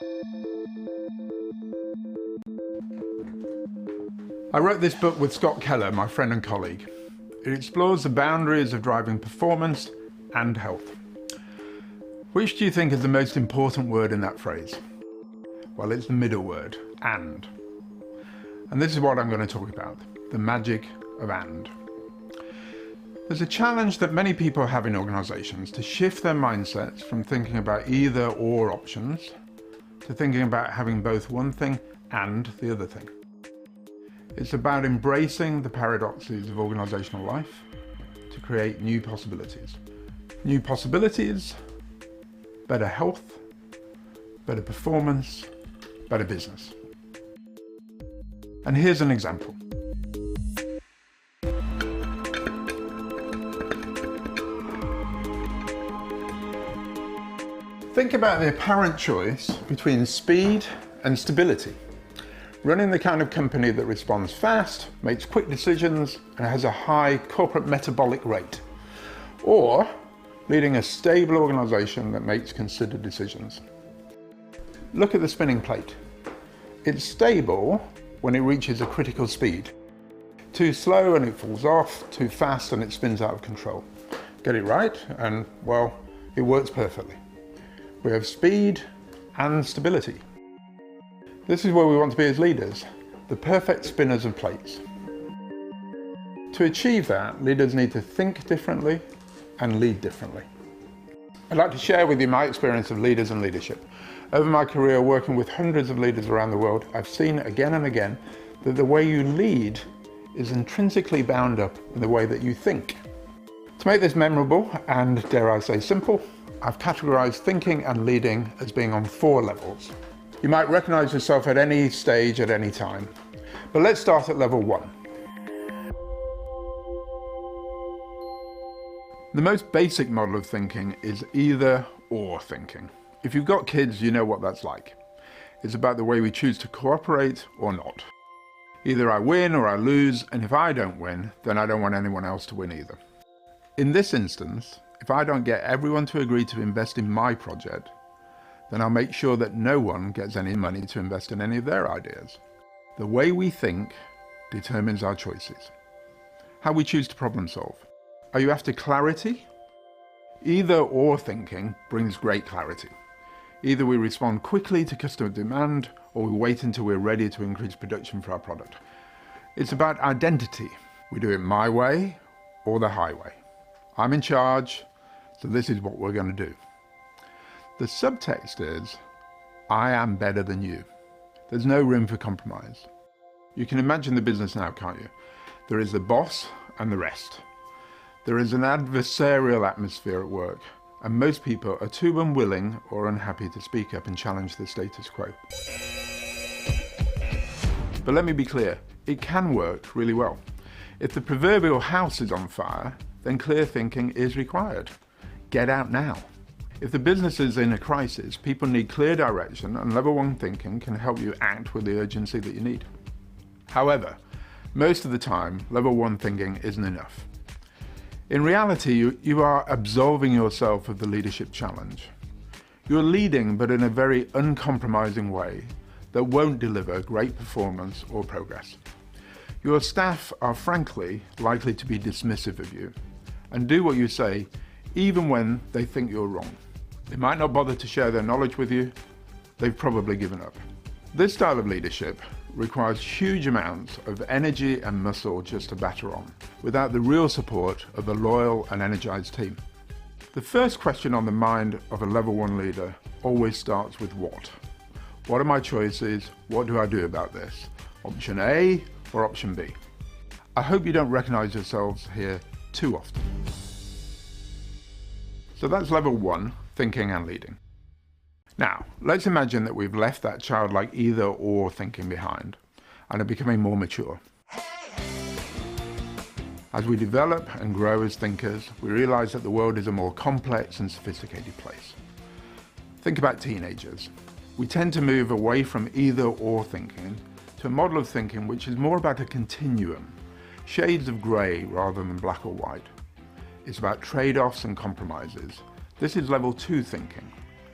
I wrote this book with Scott Keller, my friend and colleague. It explores the boundaries of driving performance and health. Which do you think is the most important word in that phrase? Well, it's the middle word, and. And this is what I'm going to talk about, the magic of and. There's a challenge that many people have in organizations to shift their mindsets from thinking about either or options to thinking about having both one thing and the other thing. It's about embracing the paradoxes of organizational life to create new possibilities. New possibilities, better health, better performance, better business. And here's an example. Think about the apparent choice between speed and stability. Running the kind of company that responds fast, makes quick decisions, and has a high corporate metabolic rate. Or leading a stable organization that makes considered decisions. Look at the spinning plate. It's stable when it reaches a critical speed. Too slow and it falls off, too fast and it spins out of control. Get it right and, well, it works perfectly. We have speed and stability. This is where we want to be as leaders, the perfect spinners of plates. To achieve that, leaders need to think differently and lead differently. I'd like to share with you my experience of leaders and leadership. Over my career working with hundreds of leaders around the world, I've seen again and again that the way you lead is intrinsically bound up in the way that you think. To make this memorable and, dare I say, simple, I've categorized thinking and leading as being on 4 levels. You might recognize yourself at any stage at any time, but let's start at level 1. The most basic model of thinking is either or thinking. If you've got kids, you know what that's like. It's about the way we choose to cooperate or not. Either I win or I lose, and if I don't win, then I don't want anyone else to win either. In this instance, if I don't get everyone to agree to invest in my project, then I'll make sure that no one gets any money to invest in any of their ideas. The way we think determines our choices. How we choose to problem solve. Are you after clarity? Either or thinking brings great clarity. Either we respond quickly to customer demand or we wait until we're ready to increase production for our product. It's about identity. We do it my way or the highway. I'm in charge, so this is what we're going to do. The subtext is, I am better than you. There's no room for compromise. You can imagine the business now, can't you? There is the boss and the rest. There is an adversarial atmosphere at work, and most people are too unwilling or unhappy to speak up and challenge the status quo. But let me be clear, it can work really well. If the proverbial house is on fire, then clear thinking is required. Get out now. If the business is in a crisis, people need clear direction, and level 1 thinking can help you act with the urgency that you need. However, most of the time, level 1 thinking isn't enough. In reality, you are absolving yourself of the leadership challenge. You're leading, but in a very uncompromising way that won't deliver great performance or progress. Your staff are frankly likely to be dismissive of you and do what you say even when they think you're wrong. They might not bother to share their knowledge with you. They've probably given up. This style of leadership requires huge amounts of energy and muscle just to batter on, without the real support of a loyal and energized team. The first question on the mind of a level 1 leader always starts with what? What are my choices? What do I do about this? Option A or option B? I hope you don't recognize yourselves here too often. So that's level 1, thinking and leading. Now, let's imagine that we've left that childlike either or thinking behind and are becoming more mature. As we develop and grow as thinkers, we realize that the world is a more complex and sophisticated place. Think about teenagers. We tend to move away from either or thinking to a model of thinking which is more about a continuum, shades of grey rather than black or white. It's about trade-offs and compromises. This is level 2 thinking.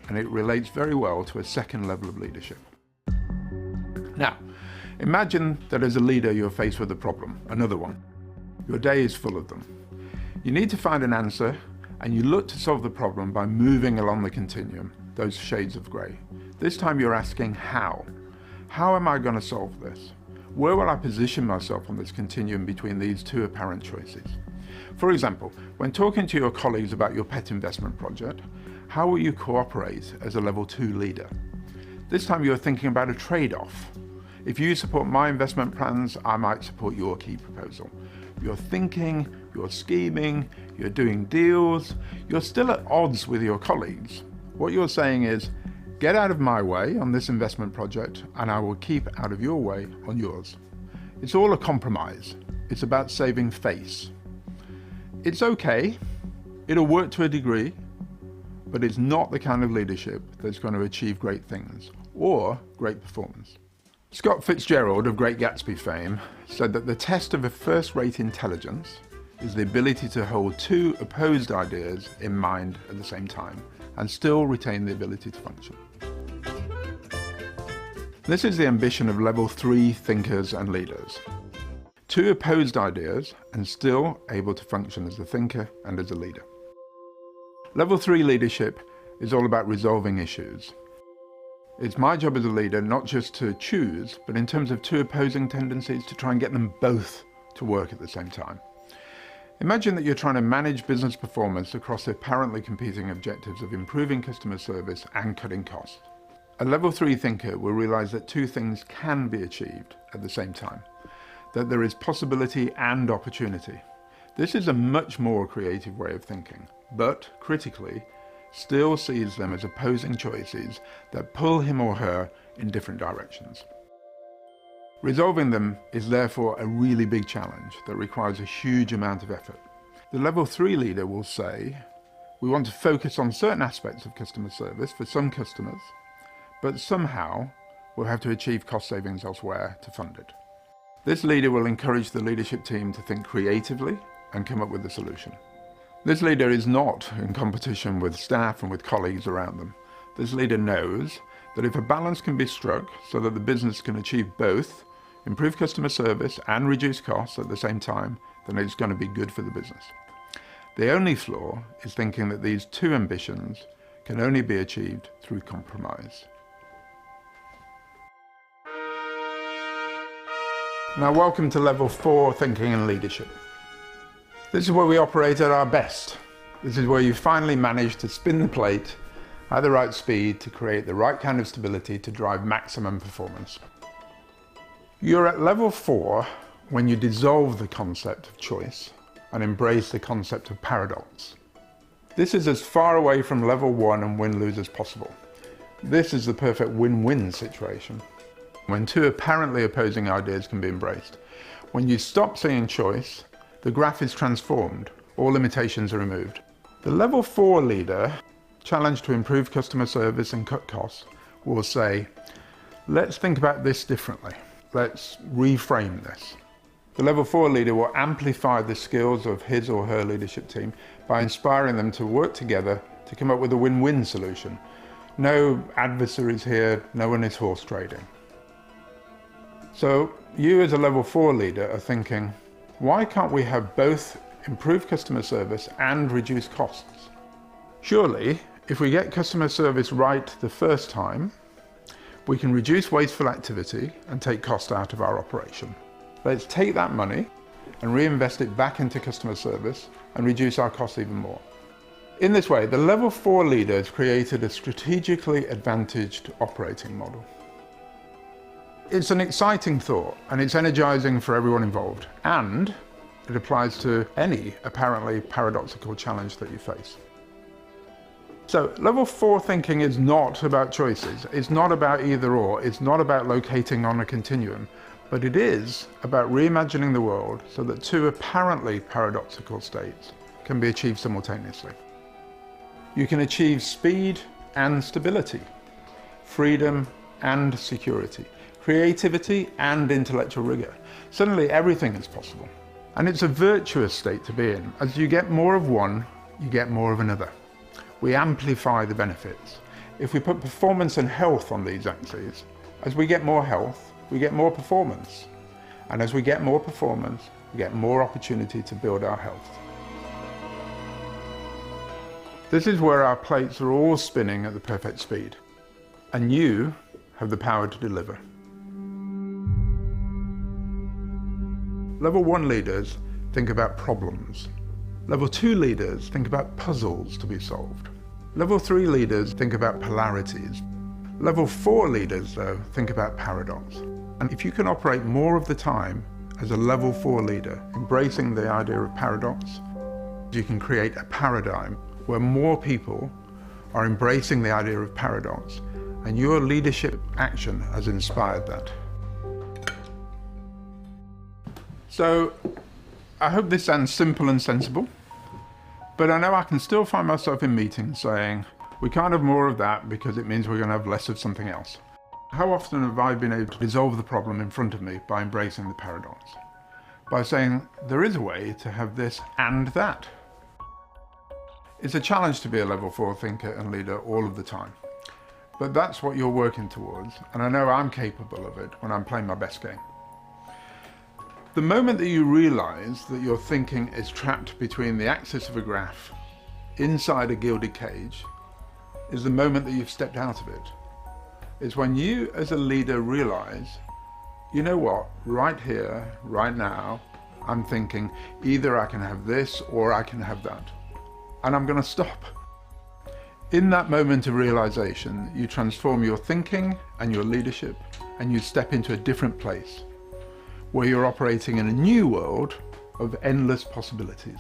and it relates very well to a second level of leadership. Now, imagine that as a leader you're faced with a problem, another one. Your day is full of them. You need to find an answer, and you look to solve the problem by moving along the continuum, those shades of grey. This time you're asking how. How am I going to solve this? Where will I position myself on this continuum between these two apparent choices? For example, when talking to your colleagues about your pet investment project, how will you cooperate as a level 2 leader? This time you're thinking about a trade-off. If you support my investment plans, I might support your key proposal. You're thinking, you're scheming, you're doing deals, you're still at odds with your colleagues. What you're saying is, get out of my way on this investment project and I will keep out of your way on yours. It's all a compromise. It's about saving face. It's okay, it'll work to a degree, but it's not the kind of leadership that's going to achieve great things or great performance. Scott Fitzgerald of Great Gatsby fame said that the test of a first-rate intelligence is the ability to hold two opposed ideas in mind at the same time and still retain the ability to function. This is the ambition of level 3 thinkers and leaders. Two opposed ideas and still able to function as a thinker and as a leader. Level 3 leadership is all about resolving issues. It's my job as a leader not just to choose, but in terms of two opposing tendencies, to try and get them both to work at the same time. Imagine that you're trying to manage business performance across the apparently competing objectives of improving customer service and cutting costs. A level 3 thinker will realize that two things can be achieved at the same time, that there is possibility and opportunity. This is a much more creative way of thinking, but critically, still sees them as opposing choices that pull him or her in different directions. Resolving them is therefore a really big challenge that requires a huge amount of effort. The level 3 leader will say, we want to focus on certain aspects of customer service for some customers, but somehow we'll have to achieve cost savings elsewhere to fund it. This leader will encourage the leadership team to think creatively and come up with a solution. This leader is not in competition with staff and with colleagues around them. This leader knows that if a balance can be struck so that the business can achieve both, improve customer service and reduce costs at the same time, then it's going to be good for the business. The only flaw is thinking that these two ambitions can only be achieved through compromise. Now, welcome to level 4 thinking and leadership. This is where we operate at our best. This is where you finally manage to spin the plate at the right speed to create the right kind of stability to drive maximum performance. You're at level 4 when you dissolve the concept of choice and embrace the concept of paradox. This is as far away from level 1 and win-lose as possible. This is the perfect win-win situation, when two apparently opposing ideas can be embraced. When you stop seeing choice, the graph is transformed, all limitations are removed. The level 4 leader, challenged to improve customer service and cut costs, will say, let's think about this differently. Let's reframe this. The level 4 leader will amplify the skills of his or her leadership team by inspiring them to work together to come up with a win-win solution. No adversaries here, no one is horse trading. So you as a level 4 leader are thinking, why can't we have both improve customer service and reduce costs? Surely, if we get customer service right the first time, we can reduce wasteful activity and take cost out of our operation. Let's take that money and reinvest it back into customer service and reduce our costs even more. In this way, the level 4 leader has created a strategically advantaged operating model. It's an exciting thought and it's energizing for everyone involved, and it applies to any apparently paradoxical challenge that you face. So level 4 thinking is not about choices, it's not about either or, it's not about locating on a continuum, but it is about reimagining the world so that two apparently paradoxical states can be achieved simultaneously. You can achieve speed and stability, freedom and security, creativity and intellectual rigor. Suddenly everything is possible. And it's a virtuous state to be in. As you get more of one, you get more of another. We amplify the benefits. If we put performance and health on these axes, as we get more health, we get more performance. And as we get more performance, we get more opportunity to build our health. This is where our plates are all spinning at the perfect speed. And you have the power to deliver. Level 1 leaders think about problems. Level 2 leaders think about puzzles to be solved. Level 3 leaders think about polarities. Level 4 leaders, though, think about paradox. And if you can operate more of the time as a level 4 leader, embracing the idea of paradox, you can create a paradigm where more people are embracing the idea of paradox, and your leadership action has inspired that. So, I hope this sounds simple and sensible, but I know I can still find myself in meetings saying, we can't have more of that because it means we're going to have less of something else. How often have I been able to resolve the problem in front of me by embracing the paradox? By saying, there is a way to have this and that. It's a challenge to be a level 4 thinker and leader all of the time. But that's what you're working towards, and I know I'm capable of it when I'm playing my best game. The moment that you realize that your thinking is trapped between the axis of a graph inside a gilded cage is the moment that you've stepped out of it. It's when you as a leader realize, you know what, right here, right now, I'm thinking either I can have this or I can have that. And I'm going to stop. In that moment of realization, you transform your thinking and your leadership, and you step into a different place where you're operating in a new world of endless possibilities.